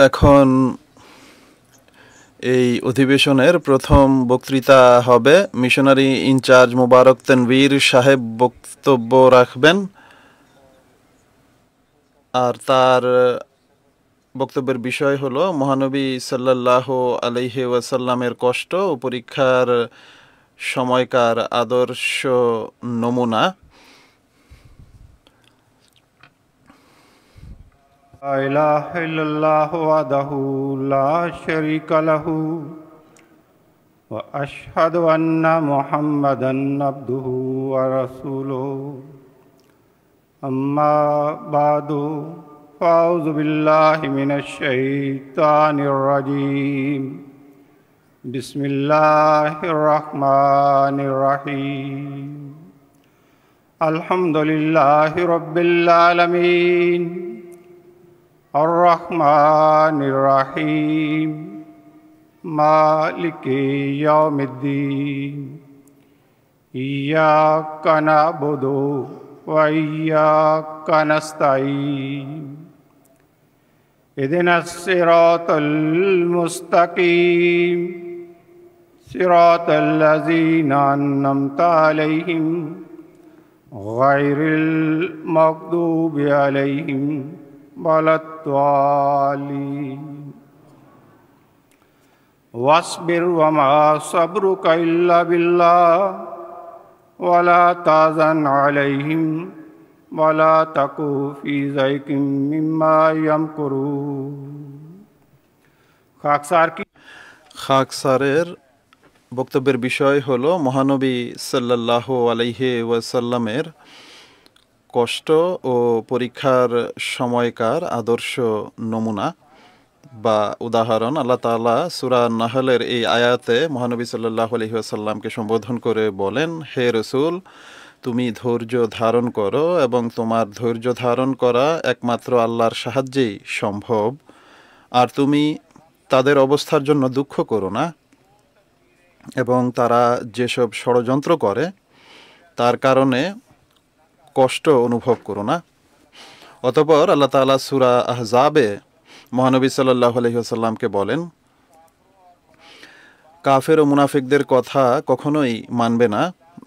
এখন এই অধিবেশনের প্রথম বক্তৃতা হবে মিশনারি ইনচার্জ মোবারক তানভীর সাহেব বক্তব্য রাখবেন, আর তার বক্তব্যের বিষয় হলো মহানবী সাল্লাল্লাহু আলাইহি ওয়াসাল্লামের কষ্ট ও পরীক্ষার সময়কার আদর্শ নমুনা। লা ইলাহা ইল্লাল্লাহু ওয়াহদাহু লা শারীকা লাহু ওয়া আশহাদু আন্না মুহাম্মাদান আবদুহু ওয়া রাসূলুহু। আম্মা বাদু ফাউযু বিল্লাহি মিনাশ শাইতানির রাজীম। বিসমিল্লাহির রাহমানির রহিম। আলহামদুলিল্লাহি রাব্বিল আলামিন আর-রাহমানির রহিম মালিকি ইয়াউমিদ্দিন। ইয়্যাকা না'বুদু ওয়া ইয়্যাকা নাস্তাঈন। ইহদিনাস সিরাতাল মুস্তাকিম সিরাতাল লাযীনা আন'আমতা আলাইহিম গায়রিল মাগদুবি আলাইহিম ওয়ালাদ-দাল্লিন। ওয়াসবির ওয়া মা সাবরুকা ইল্লা বিল্লাহ ওয়ালা তাহজান আলাইহিম ওয়ালা তাকু ফি যায়কিম মিম্মা ইয়ামকুরুন। খাকসারের বক্তব্যের বিষয় হলো মহানবী সাল্লাল্লাহু আলাইহি ওয়াসাল্লামের কষ্ট ও পরীক্ষার সময়কার আদর্শ নমুনা বা উদাহরণ। আল্লাহ তাআলা সূরা নাহলের এই আয়াতে মহানবী সাল্লাল্লাহু আলাইহি ওয়াসাল্লামকে সম্বোধন করে বলেন, হে রাসূল, তুমি ধৈর্য ধারণ করো এবং তোমার ধৈর্য ধারণ করা একমাত্র আল্লাহর সাহায্যেই সম্ভব। আর তুমি তাদের অবস্থার জন্য দুঃখ করো না এবং তারা যেসব ষড়যন্ত্র করে তার কারণে কষ্ট অনুভব করো না। অতঃপর আল্লাহ তাআলা সূরা আহজাবে মহানবী সাল্লাল্লাহু আলাইহি ওয়াসাল্লামকে বলেন, কাফের ও মুনাফিকদের কথা কখনোই মানবে না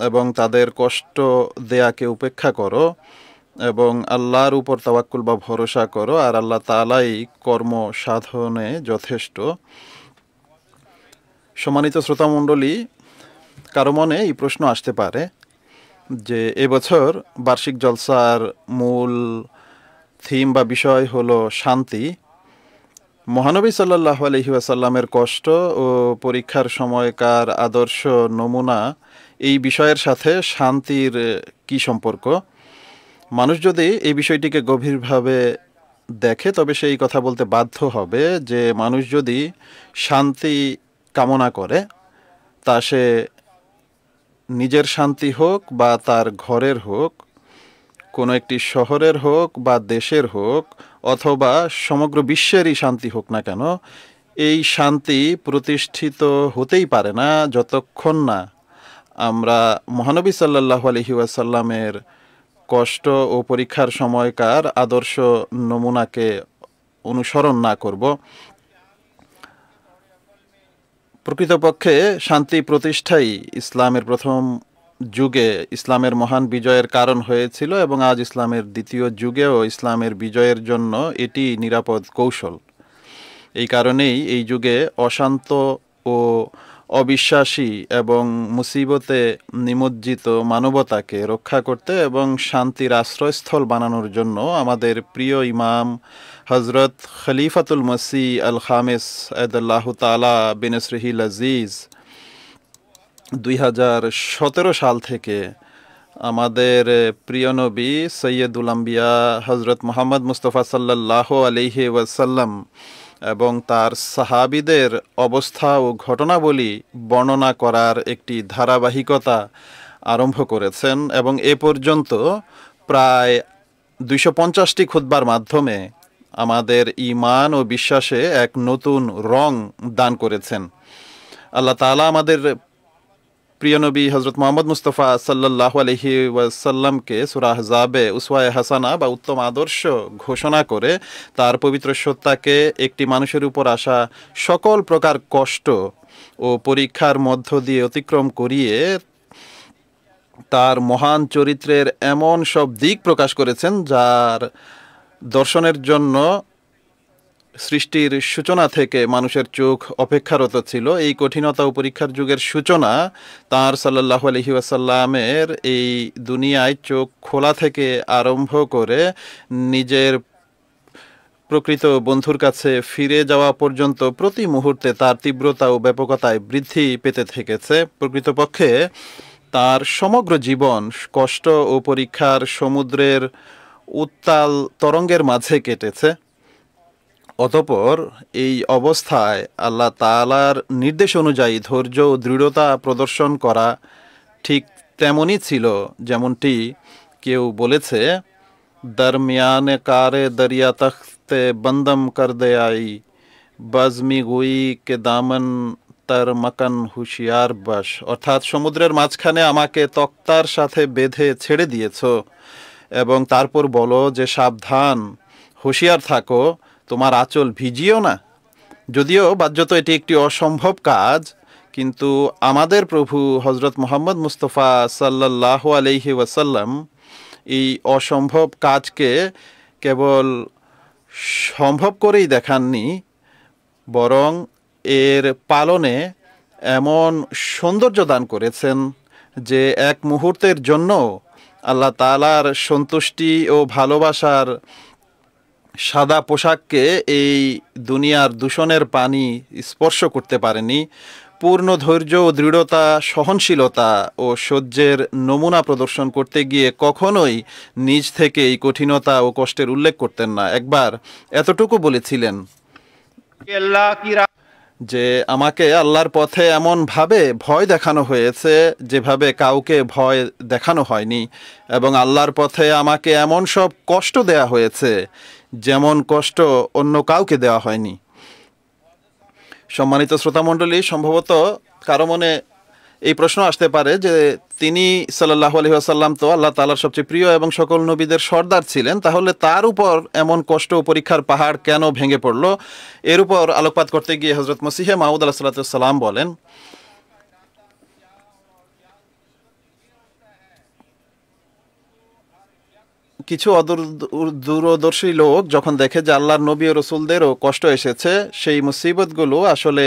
এবং তাদের কষ্ট দেয়াকে উপেক্ষা করো এবং আল্লাহর উপর তাওয়াক্কুল বা ভরসা করো, আর আল্লাহ তাআলাই কর্ম সাধনে যথেষ্ট। সম্মানিত শ্রোতামণ্ডলী, কারো মনে এই প্রশ্ন আসতে পারে যে এবছর বার্ষিক জলসার মূল থিম বা বিষয় হলো শান্তি। মহানবী সাল্লাল্লাহু আলাইহি ওয়াসাল্লামের কষ্ট ও পরীক্ষার সময়কার আদর্শ নমুনা, এই বিষয়ের সাথে শান্তির কি সম্পর্ক? মানুষ যদি এই বিষয়টিকে গভীরভাবে দেখে তবে সেই কথা বলতে বাধ্য হবে যে মানুষ যদি শান্তি কামনা করে, তা সে নিজের শান্তি হোক বা তার ঘরের হোক, কোনো একটি শহরের হোক বা দেশের হোক, অথবা সমগ্র বিশ্বেরই শান্তি হোক না কেন, এই শান্তি প্রতিষ্ঠিত হতেই পারে না যতক্ষণ না আমরা মহানবী সাল্লাল্লাহু আলাইহি ওয়াসাল্লামের কষ্ট ও পরীক্ষার সময়কার আদর্শ নমুনাকে অনুসরণ না করব। প্রকৃতপক্ষে শান্তি প্রতিষ্ঠাই ইসলামের প্রথম যুগে ইসলামের মহান বিজয়ের কারণ হয়েছিল এবং আজ ইসলামের দ্বিতীয় যুগেও ইসলামের বিজয়ের জন্য এটি নিরাপদ কৌশল। এই কারণেই এই যুগে অশান্ত ও অবিশ্বাসী এবং মুসিবতে নিমজ্জিত মানবতাকে রক্ষা করতে এবং শান্তির আশ্রয়স্থল বানানোর জন্য আমাদের প্রিয় ইমাম হজরত খলিফাতুল মসিহ আল খামেস আদাল্লাহু তাআলা বিনসরিহিল আজিজ 2017 সাল থেকে আমাদের প্রিয় নবী সৈয়দুল আম্বিয়া হজরত মুহাম্মদ মুস্তাফা সাল্লাল্লাহু আলাইহি ওয়াসাল্লাম এবং তার সাহাবীদের অবস্থা ও ঘটনাবলী বর্ণনা করার একটি ধারাবাহিকতা আরম্ভ করেছেন এবং এ পর্যন্ত প্রায় 250টি খুতবার মাধ্যমে আমাদের ঈমান ও বিশ্বাসে এক নতুন রং দান করেছেন। আল্লাহ তাআলা আমাদের প্রিয় নবী হজরত মোহাম্মদ মুস্তফা সাল্লাল্লাহু আলাইহি ওয়াসাল্লামকে সূরা আহজাবে উসওয়ায়ে হাসানা বা উত্তম আদর্শ ঘোষণা করে তার পবিত্র সত্তাকে একটি মানুষের উপর আসা সকল প্রকার কষ্ট ও পরীক্ষার মধ্য দিয়ে অতিক্রম করিয়ে তার মহান চরিত্রের এমন সব দিক প্রকাশ করেছেন যার দর্শনের জন্য সৃষ্টির সূচনা থেকে মানুষের চোখ অপেক্ষারত ছিল। এই কঠিনতা ও পরীক্ষার যুগের সূচনা তাঁর সাল্লাল্লাহু আলাইহি ওয়াসাল্লামের এই দুনিয়ায় চোখ খোলা থেকে আরম্ভ করে নিজের প্রকৃত বন্ধুর কাছে ফিরে যাওয়া পর্যন্ত প্রতি মুহূর্তে তার তীব্রতা ও ব্যাপকতায় বৃদ্ধি পেতে থেকেছে। প্রকৃতপক্ষে তার সমগ্র জীবন কষ্ট ও পরীক্ষার সমুদ্রের উত্তাল তরঙ্গের মাঝে কেটেছে। অতঃপর এই অবস্থায় আল্লাহ তাআলার নির্দেশ অনুযায়ী ধৈর্য ও দৃঢ়তা প্রদর্শন করা ঠিক তেমনই ছিল যেমনটি কেউ বলেছে, দরমিয়ানে কারে দরিয়া তখতে বন্দম কর দেয়াই বজমি গুই কে দামন তার মাকান হুশিয়ার বাস, অর্থাৎ সমুদ্রের মাঝখানে আমাকে তক্তার সাথে বেঁধে ছেড়ে দিয়েছ এবং তারপর বলো যে সাবধান, হুঁশিয়ার থাকো, তোমার আঁচল ভিজিও না। যদিও বাহ্যত এটি একটি অসম্ভব কাজ, কিন্তু আমাদের প্রভু হজরত মোহাম্মদ মুস্তফা সাল্লাল্লাহু আলাইহি ওয়াসাল্লাম এই অসম্ভব কাজকে কেবল সম্ভব করেই দেখাননি, বরং এর পালনে এমন সৌন্দর্য দান করেছেন যে এক মুহূর্তের জন্য আল্লাহ তাআলার সন্তুষ্টি ও ভালোবাসার সাদা পোশাককে এই দুনিয়ার দূষণের পানি স্পর্শ করতে পারেনি। পূর্ণ ধৈর্য ও দৃঢ়তা, সহনশীলতা ও সহ্যের নমুনা প্রদর্শন করতে গিয়ে কখনোই নিজ থেকে এই কঠিনতা ও কষ্টের উল্লেখ করতেন না। একবার এতটুকু বলেছিলেন যে আমাকে আল্লাহর পথে এমনভাবে ভয় দেখানো হয়েছে যেভাবে কাউকে ভয় দেখানো হয়নি, এবং আল্লাহর পথে আমাকে এমন সব কষ্ট দেয়া হয়েছে যেমন কষ্ট অন্য কাউকে দেওয়া হয়নি। সম্মানিত শ্রোতামণ্ডলী, সম্ভবত কারো মনে এই প্রশ্ন আসতে পারে যে তিনি সাল্লাল্লাহু আলাইহি ওয়াসাল্লাম তো আল্লাহ তাআলার সবচেয়ে প্রিয় এবং সকল নবীদের সর্দার ছিলেন, তাহলে তার উপর এমন কষ্ট ও পরীক্ষার পাহাড় কেন ভেঙে পড়ল? এর উপর আলোকপাত করতে গিয়ে হযরত মসিহে মাউদ আলাইহিস সালাম বলেন, কিছু দূরদর্শী লোক যখন দেখে যে আল্লাহর নবী ও রসুলদেরও কষ্ট এসেছে, সেই মুসিবতগুলো আসলে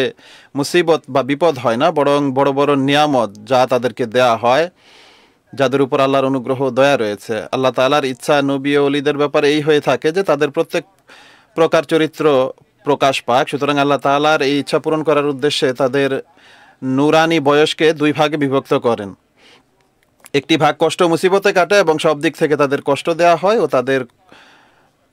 মুসিবত বা বিপদ হয় না, বরং বড় বড় নিয়ামত যা তাদেরকে দেয়া হয়, যাদের উপর আল্লাহর অনুগ্রহ দয়া রয়েছে। আল্লাহ তাআলার ইচ্ছা নবী ও ওলিদের ব্যাপারে এই হয়ে থাকে যে তাদের প্রত্যেক প্রকার চরিত্র প্রকাশ পাক। সুতরাং আল্লাহ তাআলার এই ইচ্ছা পূরণ করার উদ্দেশ্যে তাদের নুরানি বয়সকে দুই ভাগে বিভক্ত করেন। একটি ভাগ কষ্ট মুসিবতে কাটে এবং সব দিক থেকে তাদের কষ্ট দেওয়া হয়, ও তাদের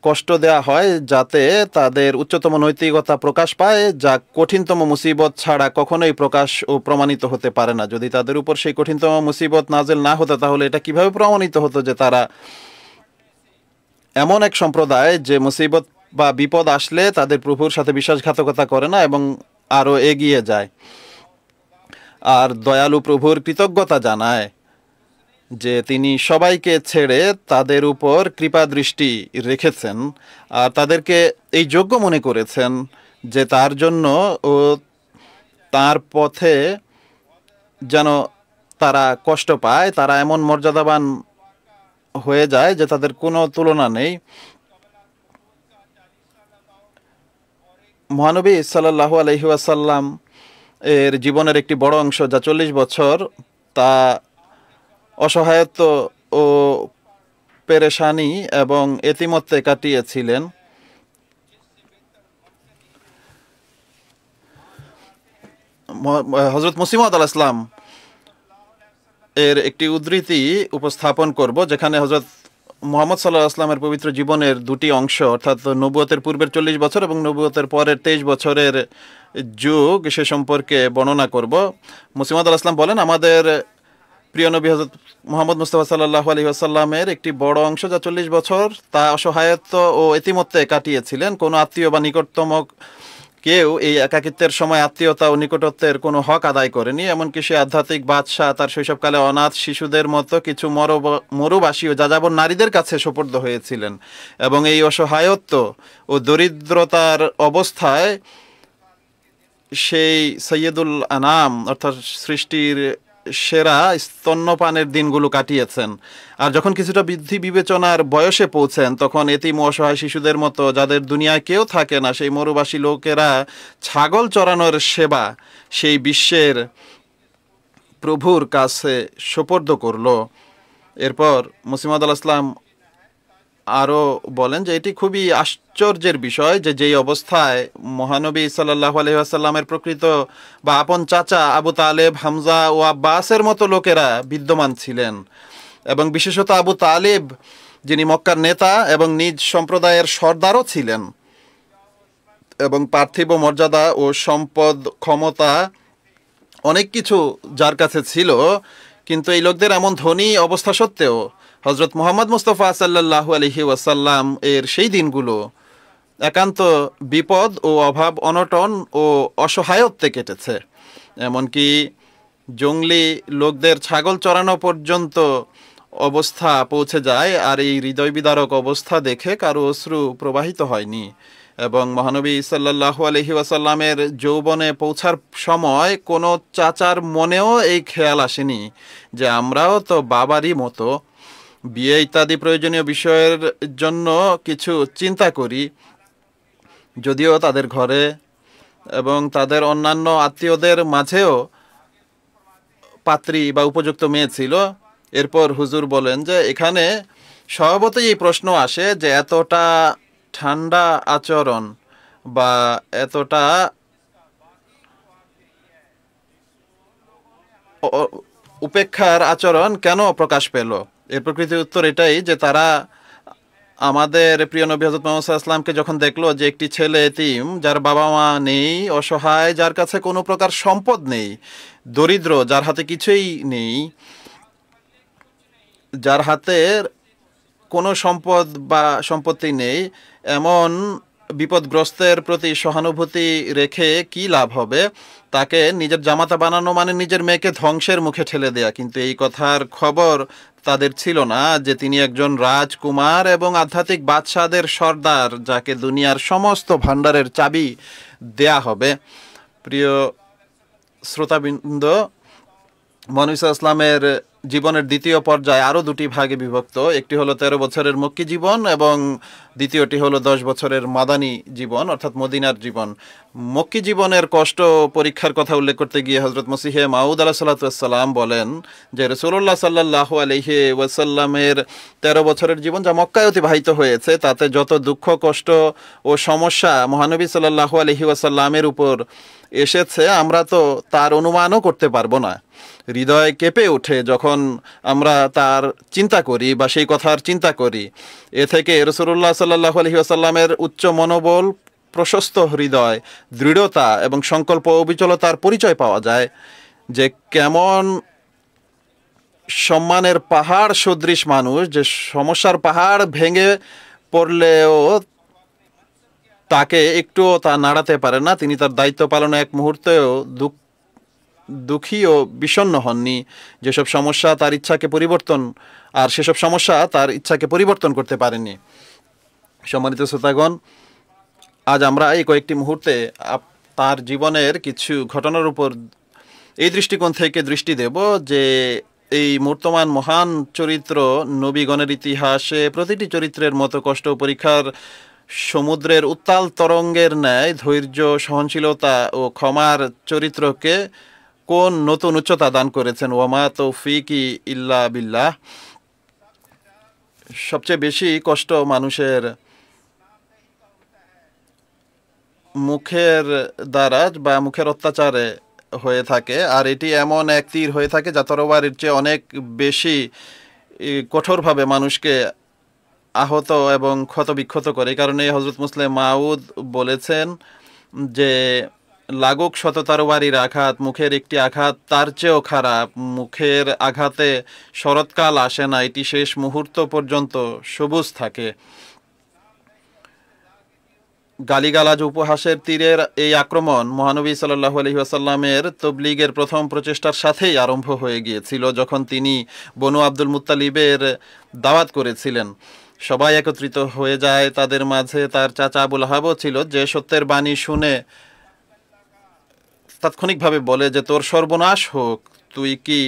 কষ্ট দেওয়া হয় যাতে তাদের উচ্চতম নৈতিকতা প্রকাশ পায়, যা কঠিনতম মুসিবত ছাড়া কখনোই প্রকাশ ও প্রমাণিত হতে পারে না। যদি তাদের উপর সেই কঠিনতম মুসিবত নাজেল না হতো তাহলে এটা কিভাবে প্রমাণিত হতো যে তারা এমন এক সম্প্রদায় যে মুসিবত বা বিপদ আসলে তাদের প্রভুর সাথে বিশ্বাসঘাতকতা করে না এবং আরও এগিয়ে যায় আর দয়ালু প্রভুর কৃতজ্ঞতা জানায় যে তিনি সবাইকে ছেড়ে তাদের উপর কৃপা দৃষ্টি রেখেছেন আর তাদেরকে এই যোগ্য মনে করেছেন যে তার জন্য ও তার পথে যেন তারা কষ্ট পায়, তারা এমন মর্যাদাবান হয়ে যায় যে তাদের কোনো তুলনা নেই। মহানবী সাল্লাল্লাহু আলাইহি ওয়াসাল্লাম এর জীবনের একটি বড় অংশ, যা 40 বছর, তা অসহায়ত্ব ও পেরেশানি এবং এতিমত্বে কাটিয়েছিলেন। হযরত মুসলিম মাউদ আলাইহিস সালাম এর একটি উদ্ধৃতি উপস্থাপন করব, যেখানে হযরত মুহাম্মদ সাল্লাল্লাহু আলাইহি ওয়াসাল্লামের পবিত্র জীবনের দুটি অংশ, অর্থাৎ নবুয়তের পূর্বের 40 বছর এবং নবুয়তের পরের 23 বছরের যুগ, সে সম্পর্কে বর্ণনা করব। মুসলিম মাউদ আলাইহিস সালাম বলেন, আমাদের প্রিয় নবী হযরত মুহাম্মদ মুস্তাফা সাল্লাল্লাহু আলাইহি ওয়াসাল্লামের একটি বড় অংশ, যা 40 বছর, তা অসহায়ত্ব ও এতিমত্বে কাটিয়েছিলেন। কোনো আত্মীয় বা নিকটতম কেউ এই একাকিত্বের সময় আত্মীয়তা ও নিকটত্বের কোনো হক আদায় করেনি। এমনকি সে আধ্যাত্মিক বাদশাহ তার শৈশবকালে অনাথ শিশুদের মতো কিছু মরুবাসী ও যাযাবর নারীদের কাছে সোপর্দ হয়েছিলেন, এবং এই অসহায়ত্ব ও দরিদ্রতার অবস্থায় সেই সৈয়দুল আনাম অর্থাৎ সৃষ্টির সেরা স্তন্যপানের দিনগুলো কাটিয়েছেন। আর যখন কিছুটা বৃদ্ধি বিবেচনার বয়সে পৌঁছেন, তখন এতিম অসহায় শিশুদের মতো যাদের দুনিয়ায় কেউ থাকে না, সেই মরুবাসী লোকেরা ছাগল চড়ানোর সেবা সেই বিশ্বের প্রভুর কাছে সোপর্দ করল। এরপর মসিহ মাউদ আলাইহিস সালাম আরও বলেন যে এটি খুবই আশ্চর্যের বিষয় যে যেই অবস্থায় মহানবী সাল্লাল্লাহু আলাইহি ওয়াসাল্লামের প্রকৃত বা আপন চাচা আবু তালেব, হামজা ও আব্বাসের মতো লোকেরা বিদ্যমান ছিলেন, এবং বিশেষত আবু তালেব যিনি মক্কার নেতা এবং নিজ সম্প্রদায়ের সর্দারও ছিলেন, এবং পার্থিব মর্যাদা ও সম্পদ ক্ষমতা অনেক কিছু যার কাছে ছিল, কিন্তু এই লোকদের এমন ধনী অবস্থা সত্ত্বেও হজরত মুহাম্মদ মুস্তাফা সাল্লাল্লাহু আলাইহি ওয়াসাল্লাম এর সেই দিনগুলো একান্ত বিপদ ও অভাব অনটন ও অসহায়ত্বে কেটেছে। এমনকি জঙ্গলি লোকদের ছাগল চড়ানো পর্যন্ত অবস্থা পৌঁছে যায়, আর এই হৃদয় বিদারক অবস্থা দেখে কারো অশ্রু প্রবাহিত হয়নি। এবং মহানবী সাল্লাল্লাহু আলাইহি ওয়াসাল্লামের যৌবনে পৌঁছার সময় কোনো চাচার মনেও এই খেয়াল আসেনি যে আমরাও তো বাবারই মতো বিয়ে ইত্যাদি প্রয়োজনীয় বিষয়ের জন্য কিছু চিন্তা করি, যদিও তাদের ঘরে এবং তাদের অন্যান্য আত্মীয়দের মাঝেও পাত্রী বা উপযুক্ত মেয়ে ছিল। এরপর হুজুর বলেন যে এখানে স্বভাবতই এই প্রশ্ন আসে যে এতটা ঠান্ডা আচরণ বা এতটা উপেক্ষার আচরণ কেন প্রকাশ পেল। এর প্রকৃতির উত্তর এটাই যে তারা আমাদের প্রিয় নবী হযরত মুহাম্মদ সাল্লাল্লাহু আলাইহি ওয়াসাল্লামকে যখন দেখলো যে একটি ছেলে এতিম, যার বাবা মা নেই, অসহায়, যার কাছে কোনো প্রকার সম্পদ নেই, দরিদ্র, যার হাতে কিছুই নেই, যার হাতে কোনো সম্পদ বা সম্পত্তি নেই, এমন বিপদগ্রস্তের প্রতি সহানুভূতি রেখে কি লাভ হবে? তাকে নিজের জামাতা বানানো মানে নিজের মেয়েকে ধ্বংসের মুখে ঠেলে দেয়া। কিন্তু এই কথার খবর তাদের ছিল না যে তিনি একজন রাজকুমার এবং আধ্যাত্মিক বাদশাদের সর্দার, যাকে দুনিয়ার সমস্ত ভাণ্ডারের চাবি দেয়া হবে। প্রিয় শ্রোতাবৃন্দ, মহানবী সাল্লাল্লাহু আলাইহি ওয়াসাল্লামের জীবনের দ্বিতীয় পর্যায়ে আরও দুটি ভাগে বিভক্ত। একটি হলো 13 বছরের মক্কি জীবন এবং দ্বিতীয়টি হলো 10 বছরের মাদানী জীবন অর্থাৎ মদিনার জীবন। মক্কি জীবনের কষ্ট পরীক্ষার কথা উল্লেখ করতে গিয়ে হজরত মসিহে মাউদ আলাইহিসসালাম বলেন যে রাসূলুল্লাহ সাল্লাল্লাহু আলাইহি ওয়াসাল্লামের 13 বছরের জীবন যা মক্কায় অতিবাহিত হয়েছে, তাতে যত দুঃখ কষ্ট ও সমস্যা মহানবী সাল্লাল্লাহু আলাইহি ওয়াসাল্লামের উপর এসেছে আমরা তো তার অনুমানও করতে পারবো না। হৃদয় কেঁপে ওঠে যখন আমরা তার চিন্তা করি বা সেই কথার চিন্তা করি। এ থেকে রাসূলুল্লাহ সাল্লাল্লাহু আলাইহি ওয়াসাল্লামের উচ্চ মনোবল, প্রশস্ত হৃদয়, দৃঢ়তা এবং সংকল্প অবিচলতার পরিচয় পাওয়া যায়। যে কেমন সম্মানের পাহাড় সদৃশ মানুষ, যে সমস্যার পাহাড় ভেঙে পড়লেও তাকে একটুও তা নাড়াতে পারে না। তিনি তার দায়িত্ব পালনে এক মুহূর্তেও দুঃখী ও বিষণ্ণ হননি। যেসব সমস্যা তার ইচ্ছাকে পরিবর্তন আর সেসব সমস্যা তার ইচ্ছাকে পরিবর্তন করতে পারেনি। সম্মানিত শ্রোতাগণ, আজ আমরা এই কয়েকটি মুহূর্তে তার জীবনের কিছু ঘটনার উপর এই দৃষ্টিকোণ থেকে দৃষ্টি দেব যে এই মূর্তমান মহান চরিত্র নবীগণের ইতিহাসে প্রতিটি চরিত্রের মতো কষ্ট ও পরীক্ষার সমুদ্রের উত্তাল তরঙ্গের ন্যায় ধৈর্য, সহনশীলতা ও ক্ষমার চরিত্রকে কোন নতুন উচ্চতা দান করেছেন। ওয়ামা তৌফিকি ইল্লা বিল্লাহ। সবচেয়ে বেশি কষ্ট মানুষের মুখের দ্বারা বা মুখের অত্যাচারে হয়ে থাকে, আর এটি এমন এক তীর হয়ে থাকে যা তরবারির চেয়ে অনেক বেশি কঠোরভাবে মানুষকে আহত এবং ক্ষতবিক্ষত করে। এই কারণে হযরত মুসলিম মাউদ বলেছেন যে লাগুক শত তরবারির আঘাত, মুখের একটি আঘাত তার চেয়েও খারাপ। মুখের আঘাতে শরৎকাল আসে না, এটি শেষ মুহূর্ত পর্যন্ত সবুজ থাকে। গালিগালাজ উপহাসের তীরের এই আক্রমণ মহানবী সাল্লাল্লাহু আলাইহি ওয়াসাল্লামের তবলিগের প্রথম প্রচেষ্টার সাথেই আরম্ভ হয়ে গিয়েছিল, যখন তিনি বনু আব্দুল মুত্তালিবের দাওয়াত করেছিলেন। সবাই একত্রিত হয়ে যায়, তাদের মাঝে তার চাচা আবুল আহাবও ছিল, যে সত্যের বাণী শুনে তাৎক্ষণিকভাবে বলে যে তোর সর্বনাশ হোক, তুই কি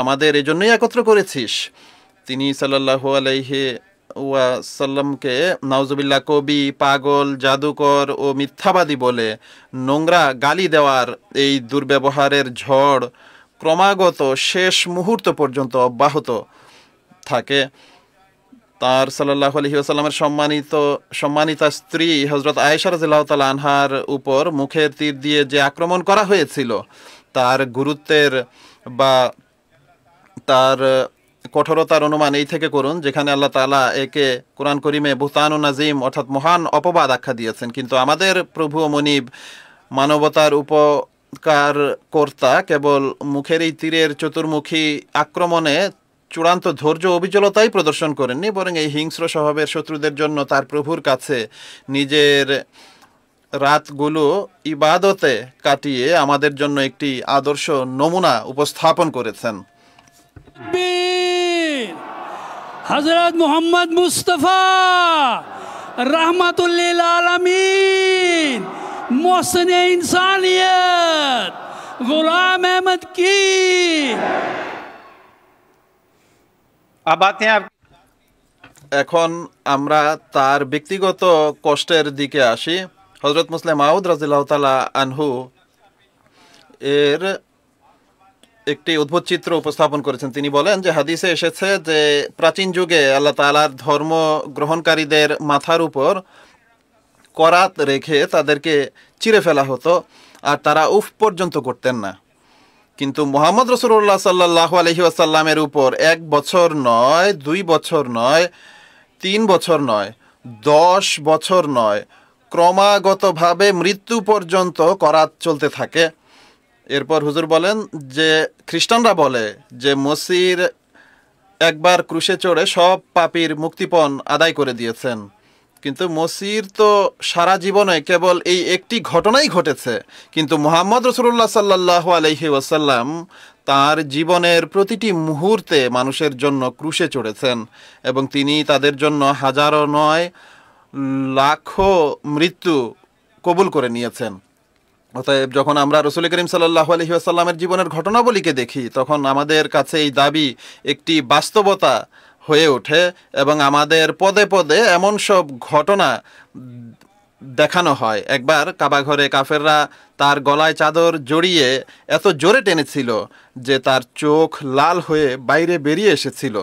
আমাদের এজন্যই একত্র করেছিস? তিনি সাল্লাল্লাহু আলাইহি ওয়াসাল্লামকে নাউজুবিল্লাহ কবি, পাগল, জাদুকর ও মিথ্যাবাদী বলে নোংরা গালি দেওয়ার এই দুর্ব্যবহারের ঝড় ক্রমাগত শেষ মুহূর্ত পর্যন্ত অব্যাহত থাকে। তার সাল্লাল্লাহু আলাইহি ওয়াসাল্লামের সম্মানিতা স্ত্রী হযরত আয়েশা রাদিয়াল্লাহু তাআলা আনহার উপর মুখের তীর দিয়ে যে আক্রমণ করা হয়েছিল, তার গুরুত্বের বা তার কঠোরতার অনুমান এই থেকে করুন, যেখানে আল্লাহ তাআলা একে কোরআন করিমে বুহতানুন নাজিম অর্থাৎ মহান অপবাদ আখ্যা দিয়েছেন। কিন্তু আমাদের প্রভু ও মনিব মানবতার উপকার কর্তা কেবল মুখের এই তীরের চতুর্মুখী আক্রমণে চূড়ান্ত ধৈর্য অবিচলতাই প্রদর্শন করেননি, বরং এই হিংস্র স্বভাবের শত্রুদের জন্য তার প্রভুর কাছে নিজের রাতগুলো ইবাদতে কাটিয়ে আমাদের জন্য একটি আদর্শ নমুনা উপস্থাপন করেছেন। হযরত মুহাম্মদ মুস্তাফা रहमतुल लिल आलमीन मोहसिन इंसानियत गुलाम अहमद की। अब आते हैं आप এখন আমরা তার ব্যক্তিগত কষ্টের দিকে আসি। হযরত মুসলিম মাউদ রাদিয়াল্লাহু তাআলা আনহু এর একটি অদ্ভুত চিত্র উপস্থাপন করেছেন। তিনি বলেন যে হাদিসে এসেছে যে প্রাচীন যুগে আল্লাহ তাআলার ধর্ম গ্রহণকারীদের মাথার উপর করাত রেখে তাদেরকে চিরে ফেলা হতো, আর তারা উফ পর্যন্ত করতেন না। কিন্তু মুহাম্মদ রাসূলুল্লাহ সাল্লাল্লাহু আলাইহি ওয়াসাল্লামের উপর 1 বছর নয়, 2 বছর নয়, 3 বছর নয়, 10 বছর নয়, ক্রমাগতভাবে মৃত্যু পর্যন্ত করাত চলতে থাকে। এরপর হুজুর বলেন যে খ্রিস্টানরা বলে যে মসির একবার ক্রুশে চড়ে সব পাপীর মুক্তিপণ আদায় করে দিয়েছেন, কিন্তু মসির তো সারা জীবনে কেবল এই একটি ঘটনাই ঘটেছে। কিন্তু মুহাম্মদ রাসূলুল্লাহ সাল্লাল্লাহু আলাইহি ওয়াসাল্লাম তার জীবনের প্রতিটি মুহূর্তে মানুষের জন্য ক্রুশে চড়েছেন, এবং তিনি তাদের জন্য হাজারো নয় লাখো মৃত্যু কবুল করে নিয়েছেন। অতএব যখন আমরা রাসূল করিম সাল্লাল্লাহু আলাইহি ওয়াসাল্লামের জীবনের ঘটনাবলীকে দেখি, তখন আমাদের কাছে এই দাবি একটি বাস্তবতা হয়ে ওঠে, এবং আমাদের পদে পদে এমন সব ঘটনা দেখানো হয়। একবার কাবা ঘরে কাফেররা তার গলায় চাদর জড়িয়ে এত জোরে টেনেছিল যে তার চোখ লাল হয়ে বাইরে বেরিয়ে এসেছিল।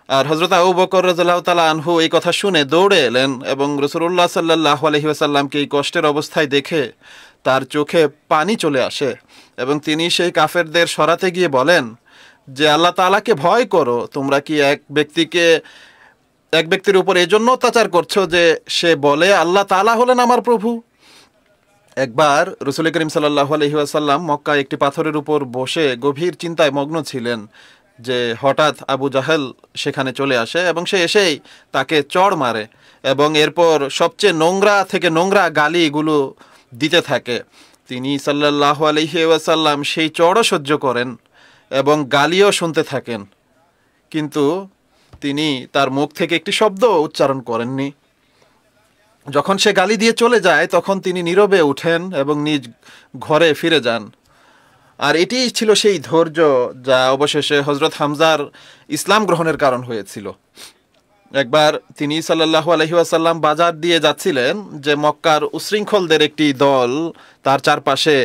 আর হযরত আবু বকর রাদিয়াল্লাহু তাআলা আনহু এই কথা শুনে দৌড়ে এলেন এবং রাসূলুল্লাহ সাল্লাল্লাহু আলাইহি ওয়াসাল্লামকে এই কষ্টের অবস্থায় দেখে তার চোখে পানি চলে আসে, এবং তিনি সেই কাফেরদের সরাতে গিয়ে বলেন যে আল্লাহ তাআলাকে ভয় করো, তোমরা কি এক ব্যক্তির উপর এজন্য অত্যাচার করছো যে সে বলে আল্লাহ তাআলা হলেন আমার প্রভু। একবার রাসূল করিম সাল্লাল্লাহু আলাইহি ওয়াসাল্লাম মক্কায় একটি পাথরের উপর বসে গভীর চিন্তায় মগ্ন ছিলেন যে হঠাৎ আবু জাহেল সেখানে চলে আসে, এবং সে এসেই তাকে চড় মারে, এবং এরপর সবচেয়ে নোংরা থেকে নোংরা গালিগুলো দিতে থাকে। তিনি সাল্লাল্লাহু আলাইহি ওয়াসাল্লাম সেই চড়ও সহ্য করেন এবং গালিও শুনতে থাকেন, কিন্তু তিনি তার মুখ থেকে একটি শব্দ উচ্চারণ করেননি। যখন সে গালি দিয়ে চলে যায় তখন তিনি নীরবে উঠেন এবং নিজ ঘরে ফিরে যান। আর এটি ছিল সেই ধৈর্য যা অবশেষে হযরত হামজার ইসলাম গ্রহণের কারণ হয়েছিল। একবার তিনি সাল্লাল্লাহু আলাইহি ওয়াসাল্লাম বাজার দিয়ে যাচ্ছিলেন যে মক্কার উশৃঙ্খলদের একটি দল তার চারপাশে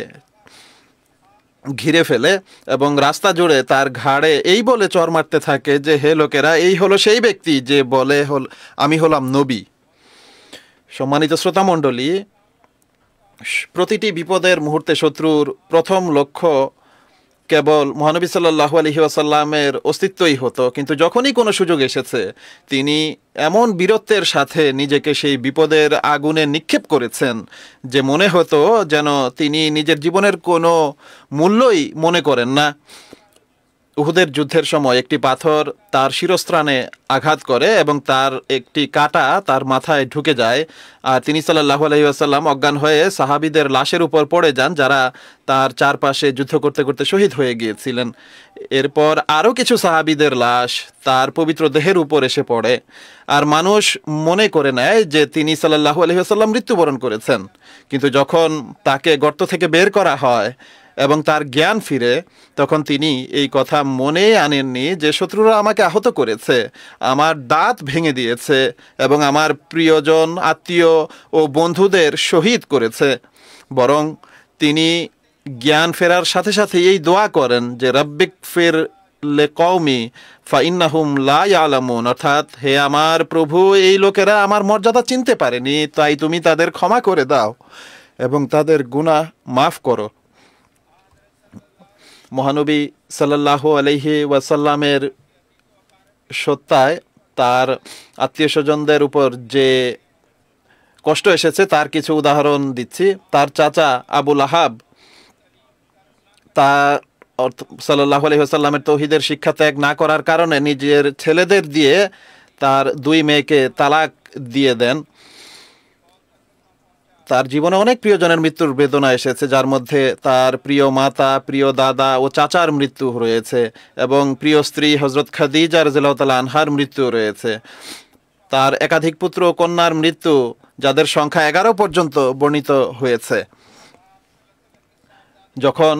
ঘিরে ফেলে এবং রাস্তা জুড়ে তার ঘাড়ে এই বলে চড় মারতে থাকে যে হে লোকেরা, এই হলো সেই ব্যক্তি যে বলে আমি হলাম নবী। সম্মানিত শ্রোতা মণ্ডলী, প্রতিটি বিপদের মুহূর্তে শত্রুর প্রথম লক্ষ্য কেবল মহানবী সাল্লাল্লাহু আলাইহি ওয়াসাল্লামের অস্তিত্বই হতো, কিন্তু যখনই কোনো সুযোগ এসেছে তিনি এমন বীরত্বের সাথে নিজেকে সেই বিপদের আগুনে নিক্ষেপ করেছেন যে মনে হতো যেন তিনি নিজের জীবনের কোনো মূল্যই মনে করেন না। উহুদের যুদ্ধের সময় একটি পাথর তার শিরস্ত্রাণে আঘাত করে এবং তার একটি কাঁটা তার মাথায় ঢুকে যায়, আর তিনি সাল্লাল্লাহু আলাইহি ওয়াসাল্লাম অজ্ঞান হয়ে সাহাবীদের লাশের উপর পড়ে যান যারা তার চারপাশে যুদ্ধ করতে করতে শহীদ হয়ে গিয়েছিলেন। এরপর আরও কিছু সাহাবীদের লাশ তার পবিত্র দেহের উপর এসে পড়ে, আর মানুষ মনে করে নেয় যে তিনি সাল্লাল্লাহু আলাইহি ওয়াসাল্লাম মৃত্যুবরণ করেছেন। কিন্তু যখন তাকে গর্ত থেকে বের করা হয় এবং তার জ্ঞান ফিরে, তখন তিনি এই কথা মনে আনেননি যে শত্রুরা আমাকে আহত করেছে, আমার দাঁত ভেঙে দিয়েছে এবং আমার প্রিয়জন, আত্মীয় ও বন্ধুদের শহীদ করেছে। বরং তিনি জ্ঞান ফেরার সাথে সাথে এই দোয়া করেন যে রব্বিক ফির লে কওমি ফাইন্নাহুম লা ইয়ালামুন, অর্থাৎ হে আমার প্রভু, এই লোকেরা আমার মর্যাদা চিনতে পারেনি, তাই তুমি তাদের ক্ষমা করে দাও এবং তাদের গুনাহ মাফ করো। মহানবী সাল্লাল্লাহু আলাইহি ওয়াসাল্লামের সত্তায় তার আত্মীয় স্বজনদের উপর যে কষ্ট এসেছে তার কিছু উদাহরণ দিচ্ছি। তার চাচা আবু লাহাব তার সাল্লাল্লাহু আলাইহি ওয়াসাল্লামের তৌহিদের শিক্ষা ত্যাগ না করার কারণে নিজের ছেলেদের দিয়ে তার 2 মেয়েকে তালাক দিয়ে দেন। তার জীবনে অনেক প্রিয়জনের মৃত্যুর বেদনা এসেছে, যার মধ্যে তার প্রিয় মাতা, প্রিয় দাদা ও চাচার মৃত্যু রয়েছে এবং প্রিয় স্ত্রী হযরত খাদিজা রাদিয়াল্লাহু তাআলা আনহার মৃত্যু রয়েছে। তার একাধিক পুত্র ও কন্যার মৃত্যু, যাদের সংখ্যা 11 পর্যন্ত বর্ণিত হয়েছে। যখন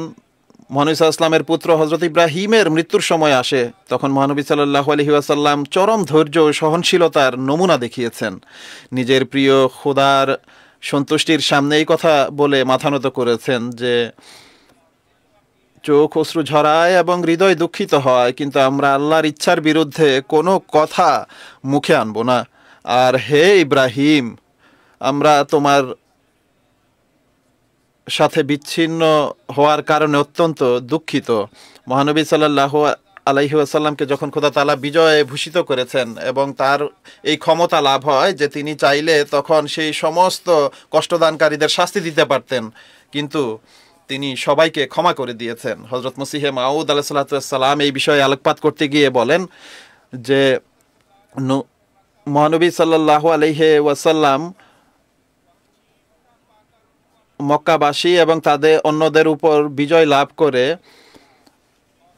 মহানবী সাল্লাল্লাহু আলাইহি ওয়াসাল্লামের পুত্র হযরত ইব্রাহিমের মৃত্যুর সময় আসে, তখন মহানবী সাল্লাল্লাহু আলাইহি ওয়াসাল্লাম চরম ধৈর্য ও সহনশীলতার নমুনা দেখিয়েছেন। নিজের প্রিয় খোদার সন্তুষ্টির সামনে এই কথা বলে মাথা নত করেছেন যে চোখ অশ্রু ঝরায় এবং হৃদয় দুঃখিত হয়, কিন্তু আমরা আল্লাহর ইচ্ছার বিরুদ্ধে কোনো কথা মুখে আনবো না। আর হে ইব্রাহিম, আমরা তোমার সাথে বিচ্ছিন্ন হওয়ার কারণে অত্যন্ত দুঃখিত। মহানবী সাল্লাল্লাহু আলাইহি ওয়াসাল্লামকে যখন খোদা তাআলা বিজয়ে ভূষিত করেছেন এবং তার এই ক্ষমতা লাভ হয় যে তিনি চাইলে তখন সেই সমস্ত কষ্টদানকারীদের শাস্তি দিতে পারতেন, কিন্তু তিনি সবাইকে ক্ষমা করে দিয়েছেন। হযরত মসিহে মাউদ আলাইহিস সালাম এই বিষয়ে আলোকপাত করতে গিয়ে বলেন যে মহানবী সাল্লাল্লাহু আলাইহি ওয়াসাল্লাম মক্কাবাসী এবং তাদের অন্যদের উপর বিজয় লাভ করে